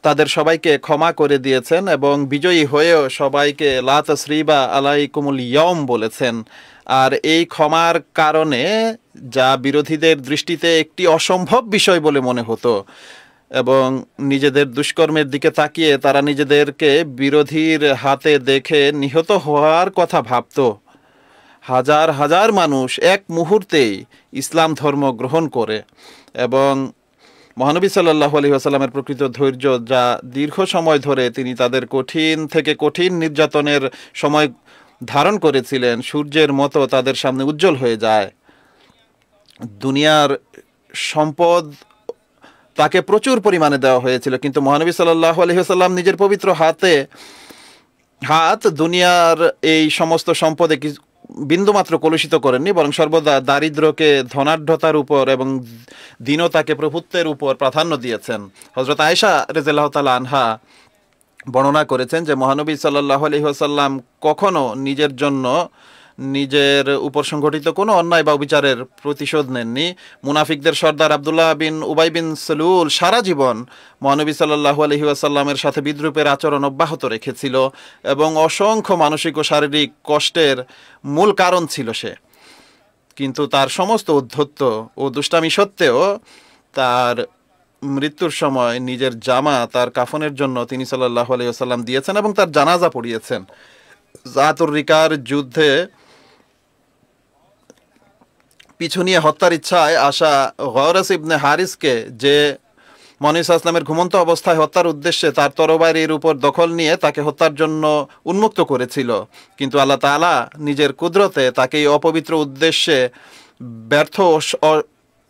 তাদের সবাইকে ক্ষমা করে দিয়েছেন এবং বিজয়ী হয়েও সবাইকে লা তাসরিবা আলাইকুমুল ইয়াউম বলেছেন। আর এই ক্ষমার কারণে যা বিরোধীদের দৃষ্টিতে একটি অসম্ভব বিষয় বলে মনে হতো এবং নিজেদের দুষ্কর্মের দিকে তাকিয়ে তারা নিজেদেরকে বিরোধীর হাতে দেখে নিহত হওয়ার কথা ভাবত, হাজার হাজার মানুষ এক মুহূর্তেই ইসলাম ধর্ম গ্রহণ করে। এবং মহানবী সাল্লাল্লাহু আলাইহি ওয়াসাল্লামের প্রকৃত ধৈর্য, যা দীর্ঘ সময় ধরে তিনি তাদের কঠিন থেকে কঠিন নির্যাতনের সময় ধারণ করেছিলেন, সূর্যের মতো তাদের সামনে উজ্জ্বল হয়ে যায়। দুনিয়ার সম্পদ তাকে প্রচুর পরিমাণে দেওয়া হয়েছিল, কিন্তু মহানবী সাল্লাল্লাহু আলাইহি ওয়াসাল্লাম নিজের পবিত্র হাত দুনিয়ার এই সমস্ত সম্পদে বিন্দুমাত্র কলুষিত করেননি, বরং সর্বদা দারিদ্র্যকে ধনাঢ্যতার উপর এবং দীনতাকে প্রভুত্বের উপর প্রাধান্য দিয়েছেন। হযরত আয়েশা রাদিয়াল্লাহু তাআলা আনহা বর্ণনা করেছেন যে মহানবী সাল্লাল্লাহু আলাইহি ওয়াসাল্লাম কখনো নিজের জন্য নিজের উপর সংঘটিত কোনো অন্যায় বা অবিচারের প্রতিশোধ নেননি। মুনাফিকদের সর্দার আব্দুল্লাহ বিন উবাই বিন সালুল সারা জীবন মহানবী সাল্লাল্লাহু আলাইহি ওয়াসাল্লামের সাথে বিদ্রূপের আচরণ অব্যাহত রেখেছিল এবং অসংখ্য মানসিক ও শারীরিক কষ্টের মূল কারণ ছিল সে। কিন্তু তার সমস্ত উদ্ধত্ত ও দুষ্টামি সত্ত্বেও তার মৃত্যুর সময় নিজের জামা তার কাফনের জন্য তিনি সাল্লাল্লাহু আলাইহি ওয়াসাল্লাম দিয়েছেন এবং তার জানাজা পড়িয়েছেন। জাতুর রিকার যুদ্ধে পিছু নিয়ে হত্যার ইচ্ছায় আসা গওরাস ইবনে হারিসকে যে মহানবী সাল্লাল্লাহু আলাইহি ওয়াসাল্লামের ঘুমন্ত অবস্থায় হত্যার উদ্দেশ্যে তার তরবারির উপর দখল নিয়ে তাকে হত্যার জন্য উন্মুক্ত করেছিল, কিন্তু আল্লাহ তাআলা নিজের কুদরতে তাকে এই অপবিত্র উদ্দেশ্যে ব্যর্থ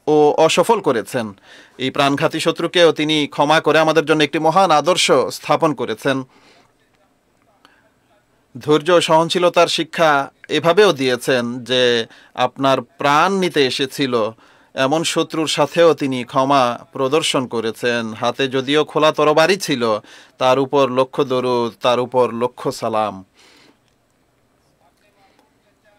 ও অসফল করেছেন। এই প্রাণঘাতী শত্রুকেও তিনি ক্ষমা করে আমাদের জন্য একটি মহান আদর্শ স্থাপন করেছেন। ধৈর্য ও সহনশীলতার শিক্ষা এভাবেও দিয়েছেন যে আপনার প্রাণ নিতে এসেছিল এমন শত্রুর সাথেও তিনি ক্ষমা প্রদর্শন করেছেন। হাতে যদিও খোলা তরবারি ছিল, তার উপর লক্ষ দরুদ, তার উপর লক্ষ সালাম।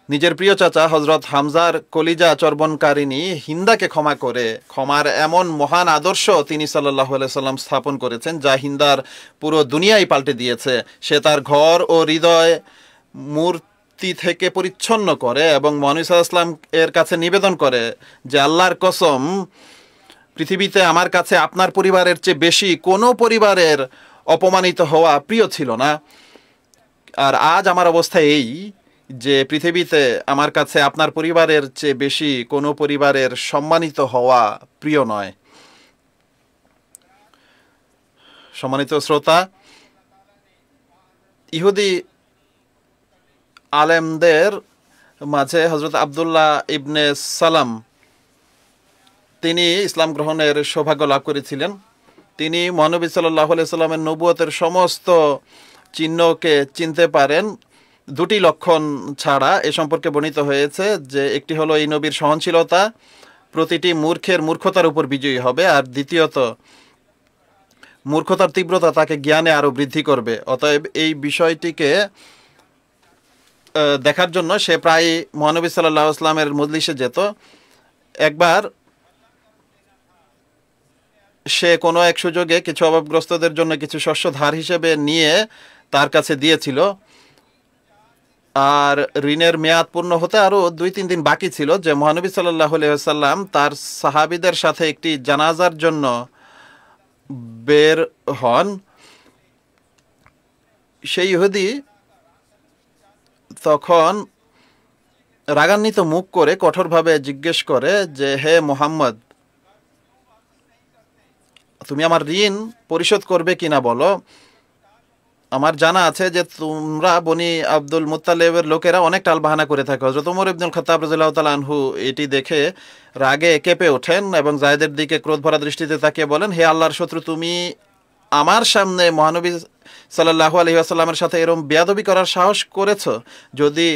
নিজের প্রিয় চাচা হযরত হামজার কলিজা চর্বণকারিণী হিন্দাকে ক্ষমা করে ক্ষমার এমন মহান আদর্শ তিনি সাল্লাল্লাহু আলাইহি সাল্লাম স্থাপন করেছেন, যা হিন্দার পুরো দুনিয়াই পাল্টে দিয়েছে। সে তার ঘর ও হৃদয় মূর্তি থেকে পরিচ্ছন্ন করে এবং মহানবী সাল্লাল্লাহু আলাইহি সাল্লাম এর কাছে নিবেদন করে যে আল্লাহর কসম, পৃথিবীতে আমার কাছে আপনার পরিবারের চেয়ে বেশি কোনো পরিবারের অপমানিত হওয়া প্রিয় ছিল না। আর আজ আমার অবস্থা এই যে পৃথিবীতে আমার কাছে আপনার পরিবারের চেয়ে বেশি কোনো পরিবারের সম্মানিত হওয়া প্রিয় নয়। সম্মানিত শ্রোতা, ইহুদি আলেমদের মাঝে হযরত আব্দুল্লাহ ইবনে সালাম, তিনি ইসলাম গ্রহণের সৌভাগ্য লাভ করেছিলেন। তিনি মহানবী সাল্লাল্লাহু আলাইহি সাল্লামের নবুয়তের সমস্ত চিহ্নকে চিনতে পারেন দুটি লক্ষণ ছাড়া। এ সম্পর্কে বর্ণিত হয়েছে যে একটি হলো এই নবীর সহনশীলতা, প্রতিটি মূর্খের মূর্খতার উপর বিজয়ী হবে, আর দ্বিতীয়ত মূর্খতার তীব্রতা তাকে জ্ঞানে আরো বৃদ্ধি করবে। অতএব এই বিষয়টিকে দেখার জন্য সে প্রায় মহানবী সাল্লাল্লাহু আলাইহি ওয়াসাল্লামের মজলিসে যেত। একবার সে কোনো এক সুযোগে কিছু অভাবগ্রস্তদের জন্য কিছু শস্য ধার হিসেবে নিয়ে তার কাছে দিয়েছিল, আর ঋণের মেয়াদ পূর্ণ হতে আরো 2-3 দিন বাকি ছিল যে মহানবী সাল্লাল্লাহু আলাইহি ওয়াসাল্লাম তার সাহাবীদের সাথে একটি জানাজার জন্য বের হন। সেই ইহুদি তখন রাগান্বিত মুখ করে কঠোরভাবে জিজ্ঞেস করে যে, হে মুহাম্মদ, তুমি আমার ঋণ পরিশোধ করবে কিনা বলো। আমার জানা আছে যে তোমরা বনি আব্দুল মুত্তালিবের লোকেরা অনেক টালবাহানা করে থাকে। হযরত ওমর ইবনুল খাত্তাব রাদিয়াল্লাহু তাআলা আনহু এটি দেখে রাগে কেঁপে ওঠেন এবং যায়েদের দিকে ক্রোধ ভরা দৃষ্টিতে তাকিয়ে বলেন, হে আল্লাহর শত্রু, তুমি আমার সামনে মহানবী সাল্লাল্লাহু আলাইহি ওয়াসাল্লামের সাথে এরকম বেয়াদবি করার সাহস করেছো। যদি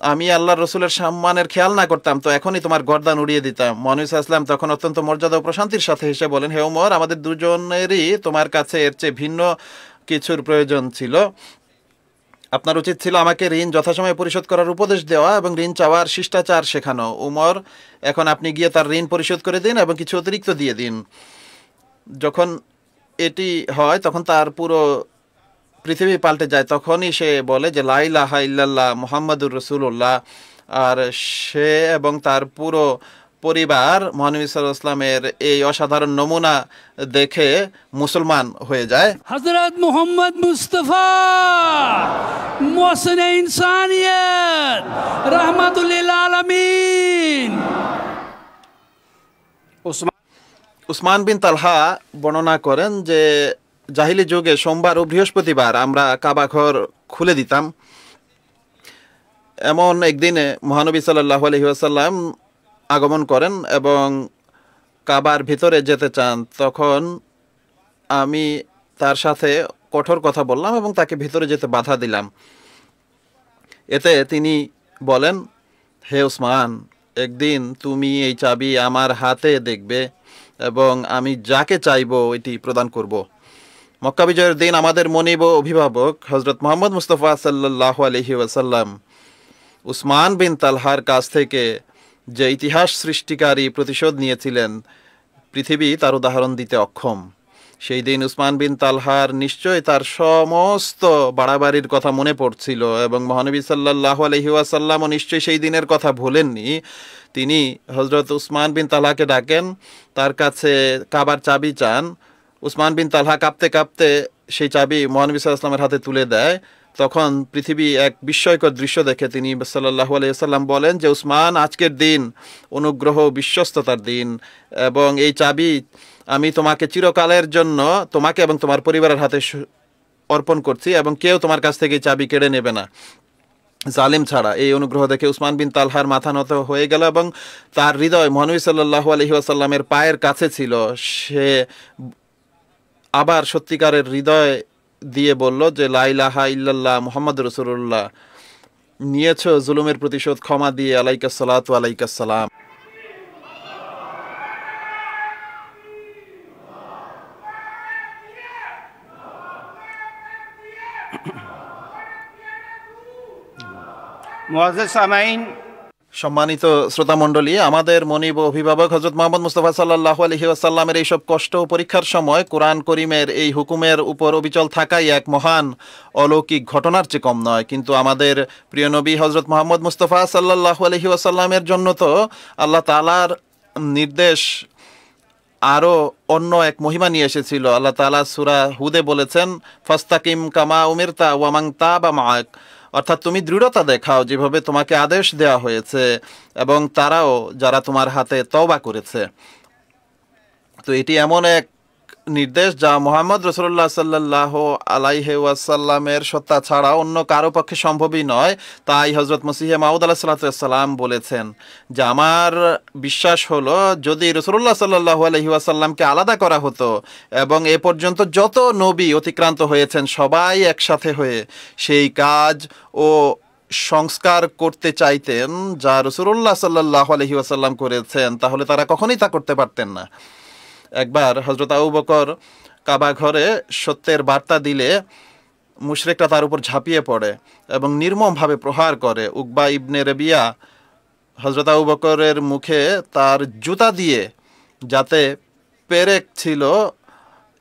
আমি আল্লাহর রসুলের সম্মানের খেয়াল না করতাম তো এখনই তোমার গর্দান উড়িয়ে দিতাম। মহানবী সাল্লাল্লাহু আলাইহি ওয়াসাল্লাম তখন অত্যন্ত মর্যাদা ও প্রশান্তির সাথে হেসে বলেন, হে ওমর, আমাদের দুজনেরই তোমার কাছে এর চেয়ে ভিন্ন কিছুর প্রয়োজন ছিল। আপনার উচিত ছিল আমাকে ঋণ যথাসময়ে পরিশোধ করার উপদেশ দেওয়া এবং ঋণ চাওয়ার শিষ্টাচার শেখানো। উমর, এখন আপনি গিয়ে তার ঋণ পরিশোধ করে দিন এবং কিছু অতিরিক্ত দিয়ে দিন। যখন এটি হয় তখন তার পুরো পৃথিবী পাল্টে যায়। তখনই সে বলে যে লা ইলাহা ইল্লাল্লাহ মুহাম্মাদুর রাসূলুল্লাহ, আর সে এবং তার পুরো পরিবার মহানবী সাল্লাল্লাহু আলাইহি ওয়াসাল্লামের এই অসাধারণ নমুনা দেখে মুসলমান হয়ে যায়। हजरत मोहम्मद मुस्तफ़ा मोहसिन इंसानियत रहमतुल लिल आलमीन। উসমান বিন তালহা বর্ণনা করেন যে জাহিলি যুগে সোমবার ও বৃহস্পতিবার আমরা কাবা ঘর খুলে দিতাম। এমন একদিনে মহানবী সাল্লাল্লাহু আলাইহি ওয়াসাল্লাম আগমন করেন এবং কাবার ভিতরে যেতে চান। তখন আমি তার সাথে কঠোর কথা বললাম এবং তাকে ভিতরে যেতে বাধা দিলাম। এতে তিনি বলেন, হে উসমান, একদিন তুমি এই চাবি আমার হাতে দেখবে এবং আমি যাকে চাইবো এটি প্রদান করব। মক্কা বিজয়ের দিন আমাদের মনিব ও অভিভাবক হযরত মুহাম্মদ মুস্তাফা সাল্লাল্লাহু আলাইহি ওয়াসাল্লাম উসমান বিন তালহার কাছ থেকে যে ইতিহাস সৃষ্টিকারী প্রতিশোধ নিয়েছিলেন, পৃথিবী তার উদাহরণ দিতে অক্ষম। সেই দিন উসমান বিন তালহার নিশ্চয় তার সমস্ত বাড়াবাড়ির কথা মনে পড়ছিল এবং মহানবী সাল্লাল্লাহু আলাইহি ওয়াসাল্লামও নিশ্চয়ই সেই দিনের কথা ভোলেননি। তিনি হযরত উসমান বিন তালহাকে ডাকেন, তার কাছে কাবার চাবি চান। উসমান বিন তালহা কাঁপতে কাঁপতে সেই চাবি মহানবী সাল্লাল্লাহু আলাইহি ওয়াসাল্লামের হাতে তুলে দেয়। তখন পৃথিবী এক বিস্ময়কর দৃশ্য দেখে তিনি সাল্লাল্লাহু আলাইহি ওয়াসাল্লাম বলেন যে, উসমান, আজকের দিন অনুগ্রহ ও বিশ্বস্ততার দিন এবং এই চাবি আমি তোমাকে চিরকালের জন্য তোমাকে এবং তোমার পরিবারের হাতে অর্পণ করছি এবং কেউ তোমার কাছ থেকে এই চাবি কেড়ে নেবে না, জালিম ছাড়া। এই অনুগ্রহ দেখে উসমান বিন তালহার মাথা নত হয়ে গেল এবং তার হৃদয় মহানবী সাল্লাল্লাহু আলাইহি ওয়াসাল্লামের পায়ের কাছে ছিল। সে আবার সত্যিকারের হৃদয় দিয়ে বলল যে লা ইলাহা ইল্লাল্লাহ মুহাম্মাদুর রাসূলুল্লাহ, নিয়েছো জুলুমের প্রতিশোধ ক্ষমা দিয়ে, আলাইকাস সালাতু আলাইকাস সালাম। मुअज़्ज़ज़ सामाईन, সম্মানিত শ্রোতামণ্ডলী, আমাদের মনিব ও অভিভাবক হযরত মুহাম্মদ মুস্তাফা সাল্লাল্লাহু আলাইহি ওয়াসাল্লামের এইসব কষ্ট ও পরীক্ষার সময় কোরআন করিমের এই হুকুমের উপর অবিচল থাকাই এক মহান অলৌকিক ঘটনার চেয়ে কম নয়। কিন্তু আমাদের প্রিয় নবী হযরত মুহাম্মদ মুস্তাফা সাল্লাল্লাহু আলাইহি ওয়াসাল্লামের জন্য তো আল্লাহ তাআলার নির্দেশ আরও অন্য এক মহিমা নিয়ে এসেছিল। আল্লাহ তাআলা সূরা হুদে বলেছেন, ফাস্তাকিম কামা উমিরতা ওয়া মান তাবা মাআক, অর্থাৎ তুমি দৃঢ়তা দেখাও যেভাবে তোমাকে আদেশ দেওয়া হয়েছে এবং তারাও যারা তোমার হাতে তওবা করেছে। তো এটি এমন এক নির্দেশ যা মুহাম্মদ রাসূলুল্লাহ সাল্লাল্লাহু আলাইহি ওয়াসাল্লামের সত্তা ছাড়া অন্য কারো পক্ষে সম্ভবই নয়। তাই হযরত মসিহে মাউদ আলাইহিস সালাম বলেছেন যে আমার বিশ্বাস হলো যদি রাসূলুল্লাহ সাল্লাল্লাহু আলাইহি ওয়াসাল্লামকে আলাদা করা হতো এবং এ পর্যন্ত যত নবী অতিক্রান্ত হয়েছেন সবাই একসাথে হয়ে সেই কাজ ও সংস্কার করতে চাইতেন যা রাসূলুল্লাহ সাল্লাল্লাহু আলাইহি ওয়াসাল্লাম করেছেন, তাহলে তারা কখনোই তা করতে পারতেন না। একবার হযরত আবু বকর কাবা ঘরে সত্যের বার্তা দিলে মুশরিকরা তার উপর ঝাঁপিয়ে পড়ে এবং নির্মমভাবে প্রহার করে। উকবা ইবনে রবিয়া হযরত আবু বকরের মুখে তার জুতা দিয়ে, যাতে পেরেক ছিল,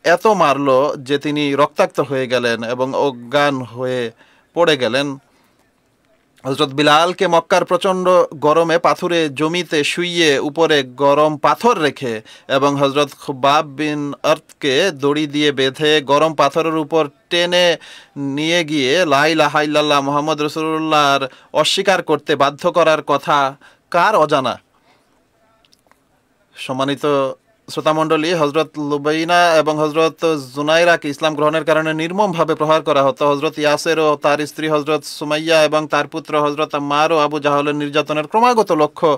এত মারল যে তিনি রক্তাক্ত হয়ে গেলেন এবং অজ্ঞান হয়ে পড়ে গেলেন। হযরত বিলালকে মক্কার প্রচণ্ড গরমে পাথুরে জমিতে শুইয়ে উপরে গরম পাথর রেখে এবং হযরত খুবাব বিন আরতকে দড়ি দিয়ে বেঁধে গরম পাথরের উপর টেনে নিয়ে গিয়ে লা ইলাহা ইল্লাল্লাহ মুহাম্মদ রাসূলুল্লাহর অস্বীকার করতে বাধ্য করার কথা কার অজানা। সম্মানিত শ্রোতামণ্ডলী, হযরত লুবাইনা এবং হযরত জুনাইরাকে ইসলাম গ্রহণের কারণে নির্মমভাবে প্রহার করা হতো। হযরত ইয়াসের ও তার স্ত্রী হযরত সুমাইয়া এবং তার পুত্র হযরত আম্মার ও আবু জাহলের নির্যাতনের ক্রমাগত লক্ষ্য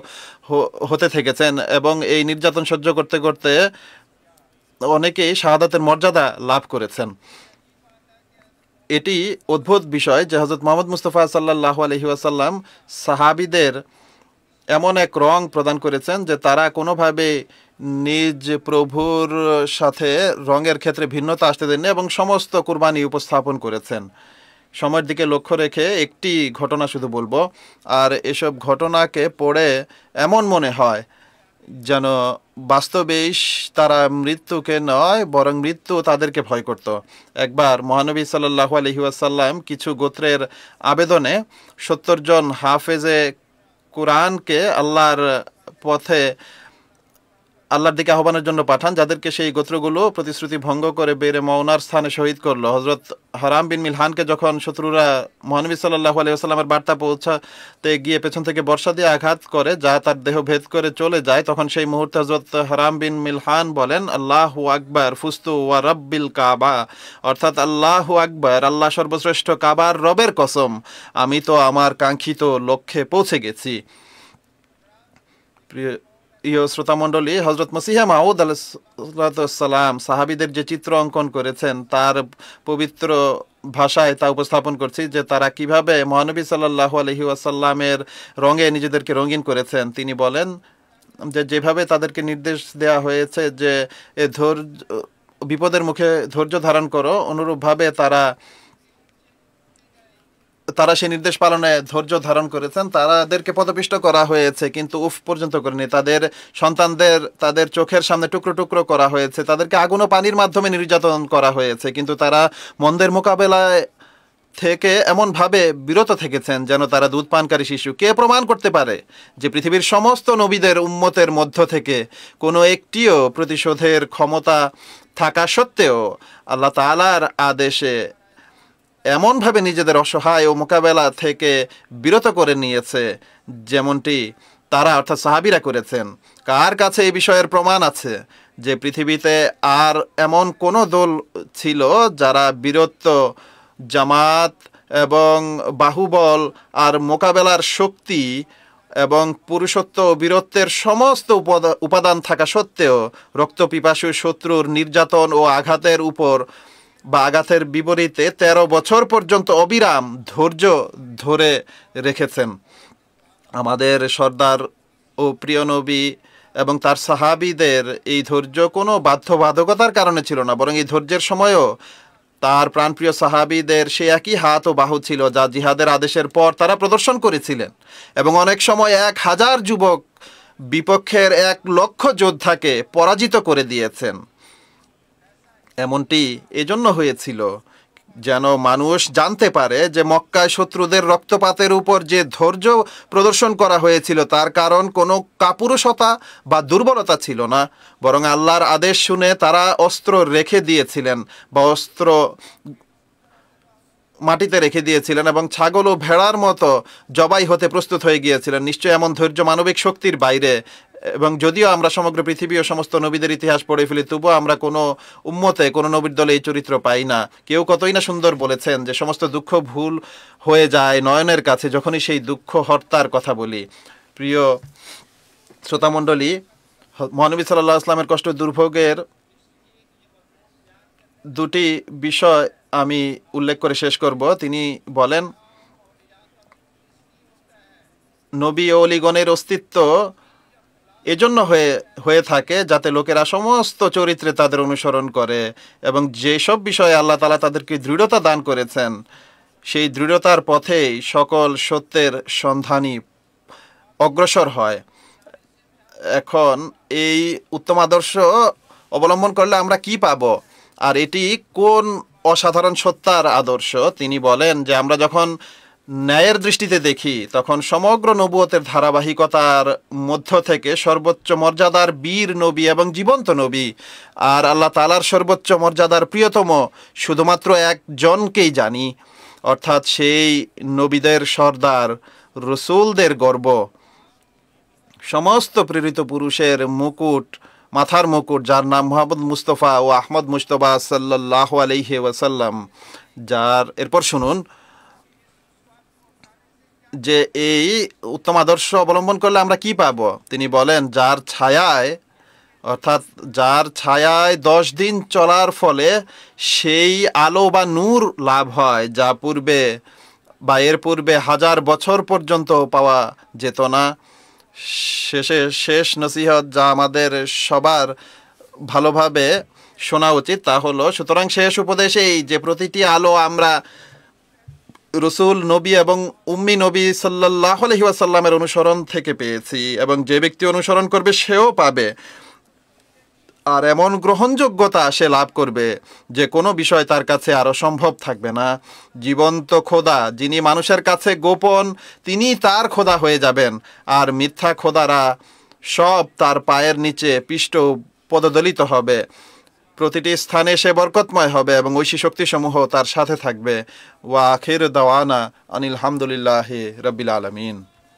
হতে থেকেছেন এবং এই নির্যাতন সহ্য করতে করতে অনেকেই শাহাদাতের মর্যাদা লাভ করেছেন। এটি অদ্ভুত বিষয় যে হযরত মুহাম্মদ মুস্তাফা সাল্লাল্লাহু আলাইহি ওয়াসাল্লাম সাহাবীদের এমন এক রং প্রদান করেছেন যে তারা কোনোভাবে নিজ প্রভুর সাথে রঙের ক্ষেত্রে ভিন্নতা আসতে দেননি এবং সমস্ত কুরবানি উপস্থাপন করেছেন। সময়ের দিকে লক্ষ্য রেখে একটি ঘটনা শুধু বলবো, আর এসব ঘটনাকে পড়ে এমন মনে হয় যেন বাস্তবেই তারা মৃত্যুকে নয় বরং মৃত্যু তাদেরকে ভয় করত। একবার মহানবী সাল্লাল্লাহু আলাইহি ওয়াসাল্লাম কিছু গোত্রের আবেদনে 70 জন হাফেজে কোরআনকে আল্লাহর পথে আল্লাহর দিকে আহ্বানের জন্য পাঠান, যাদেরকে সেই গোত্রগুলো প্রতিশ্রুতি ভঙ্গ করে বেরে মওনার স্থানে শহীদ করলো। হযরত হারাম বিন মিলহানকে যখন শত্রুরা মহানবী সাল্লাল্লাহু আলাইহি ওয়াসাল্লামের বার্তা পৌঁছাতে গিয়ে পেছন থেকে বর্ষা দিয়ে আঘাত করে যা তার দেহ ভেদ করে চলে যায়, তখন সেই মুহূর্তে হযরত হারাম বিন মিলহান বলেন, আল্লাহু আকবার ফুস্তু ওয়া রাব্বিল কাবা, অর্থাৎ আল্লাহু আকবার, আল্লাহ সর্বশ্রেষ্ঠ, কাবার রবের কসম, আমি তো আমার কাঙ্ক্ষিত লক্ষ্যে পৌঁছে গেছি। প্রিয় শ্রোতামণ্ডলী, হযরত মসিহা মাউদ আলাইহিস সালাম সাহাবীদের যে চিত্র অঙ্কন করেছেন তার পবিত্র ভাষায় তা উপস্থাপন করছি যে তারা কিভাবে মহানবী সাল্লাল্লাহু আলাইহি ওয়াসাল্লামের রঙে নিজেদেরকে রঙিন করেছেন। তিনি বলেন যে যেভাবে তাদেরকে নির্দেশ দেওয়া হয়েছে যে বিপদের মুখে ধৈর্য ধারণ করো, অনুরূপভাবে তারা সেই নির্দেশ পালনে ধৈর্য ধারণ করেছেন। তাদেরকে পদপিষ্ট করা হয়েছে কিন্তু উফ পর্যন্ত করেনি। তাদের সন্তানদের তাদের চোখের সামনে টুকরো টুকরো করা হয়েছে। তাদেরকে আগুন ও পানির মাধ্যমে নির্যাতন করা হয়েছে, কিন্তু তারা মন্দের মোকাবেলায় থেকে এমনভাবে বিরত থেকেছেন যেন তারা দুধ পানকারী শিশু। কে প্রমাণ করতে পারে যে পৃথিবীর সমস্ত নবীদের উম্মতের মধ্য থেকে কোনো একটিও প্রতিশোধের ক্ষমতা থাকা সত্ত্বেও আল্লাহ তাআলার আদেশে এমনভাবে নিজেদের অসহায় ও মোকাবেলা থেকে বিরত করে নিয়েছে যেমনটি তারা অর্থাৎ সাহাবীরা করেছেন? কার কাছে এই বিষয়ের প্রমাণ আছে যে পৃথিবীতে আর এমন কোনো দল ছিল যারা বীরত্ব, জামাত এবং বাহুবল আর মোকাবেলার শক্তি এবং পুরুষত্ব ও বীরত্বের সমস্ত উপাদান থাকা সত্ত্বেও রক্তপিপাসু শত্রুর নির্যাতন ও আঘাতের উপর বা আঘাতের বিপরীতে 13 বছর পর্যন্ত অবিরাম ধৈর্য ধরে রেখেছেন? আমাদের সর্দার ও প্রিয় নবী এবং তার সাহাবীদের এই ধৈর্য কোনো বাধ্যবাধকতার কারণে ছিল না, বরং এই ধৈর্যের সময়ও তার প্রাণপ্রিয় সাহাবীদের সে একই হাত ও বাহু ছিল যা জিহাদের আদেশের পর তারা প্রদর্শন করেছিলেন, এবং অনেক সময় 1000 যুবক বিপক্ষের 1,00,000 যোদ্ধাকে পরাজিত করে দিয়েছেন। এমনটি এজন্য হয়েছিল যেন মানুষ জানতে পারে যে মক্কায় শত্রুদের রক্তপাতের উপর যে ধৈর্য প্রদর্শন করা হয়েছিল তার কারণ কোনো কাপুরুষতা বা দুর্বলতা ছিল না, বরং আল্লাহর আদেশ শুনে তারা অস্ত্র রেখে দিয়েছিলেন বা অস্ত্র মাটিতে রেখে দিয়েছিলেন এবং ছাগল ও ভেড়ার মতো জবাই হতে প্রস্তুত হয়ে গিয়েছিলেন। নিশ্চয়ই এমন ধৈর্য মানবিক শক্তির বাইরে, এবং যদিও আমরা সমগ্র পৃথিবী ও সমস্ত নবীদের ইতিহাস পড়ে ফেলি, তবুও আমরা কোনো উম্মতে কোনো নবীর দলে এই চরিত্র পাই না। কেউ কতই না সুন্দর বলেছেন যে সমস্ত দুঃখ ভুল হয়ে যায় নয়নের কাছে যখনই সেই দুঃখ হর্তার কথা বলি। প্রিয় শ্রোতামণ্ডলী, মহানবী সাল্লাল্লাহু আলাইহি ওয়াসাল্লামের কষ্ট দুর্ভোগের দুটি বিষয় আমি উল্লেখ করে শেষ করব। তিনি বলেন, নবী ও অলিগণের অস্তিত্ব এজন্য হয়ে থাকে যাতে লোকেরা সমস্ত চরিত্রে তাদের অনুসরণ করে, এবং যেসব বিষয়ে আল্লাহ তাআলা তাদেরকে দৃঢ়তা দান করেছেন সেই দৃঢ়তার পথেই সকল সত্যের সন্ধানী অগ্রসর হয়। এখন এই উত্তম আদর্শ অবলম্বন করলে আমরা কি পাব, আর এটি কোন অসাধারণ সত্তার আদর্শ? তিনি বলেন যে আমরা যখন ন্যায়ের দৃষ্টিতে দেখি তখন সমগ্র নবুয়তের ধারাবাহিকতার মধ্য থেকে সর্বোচ্চ মর্যাদার বীর নবী এবং জীবন্ত নবী আর আল্লাহ তাআলার সর্বোচ্চ মর্যাদার প্রিয়তম শুধুমাত্র একজনকেই জানি, অর্থাৎ সেই নবীদের সর্দার, রসুলদের গর্ব, সমস্ত প্রেরিত পুরুষের মুকুট, মাথার মুকুট, যার নাম মুহাম্মদ মুস্তফা ও আহমদ মুজতবা সাল্লাল্লাহু আলাইহি ওয়াসাল্লাম। যার এরপর শুনুন যে এই উত্তম আদর্শ অবলম্বন করলে আমরা কি পাব। তিনি বলেন, যার ছায়ায়, অর্থাৎ যার ছায়ায় 10 দিন চলার ফলে সেই আলো বা নূর লাভ হয় যা পূর্বে বা এর পূর্বে 1000 বছর পর্যন্ত পাওয়া যেত না। শেষ নসিহত যা আমাদের সবার ভালোভাবে শোনা উচিত তা হলো, সুতরাং শেষ উপদেশ এই যে প্রতিটি আলো আমরা রসুল, নবী এবং উম্মি নবী সাল্লাল্লাহু আলাইহি ওয়াসাল্লামের অনুসরণ থেকে পেয়েছি, এবং যে ব্যক্তি অনুসরণ করবে সেও পাবে, আর এমন গ্রহণযোগ্যতা সে লাভ করবে যে কোনো বিষয় তার কাছে আরও সম্ভব থাকবে না। জীবন্ত খোদা যিনি মানুষের কাছে গোপন, তিনি তার খোদা হয়ে যাবেন, আর মিথ্যা খোদারা সব তার পায়ের নিচে পিষ্ট পদদলিত হবে। প্রতিটি স্থানে সে বরকতময় হবে এবং ঐশী শক্তিসমূহ তার সাথে থাকবে। ওয়া আখির দাওয়ানা আনিল হামদুলিল্লাহি রাব্বিল আলামিন।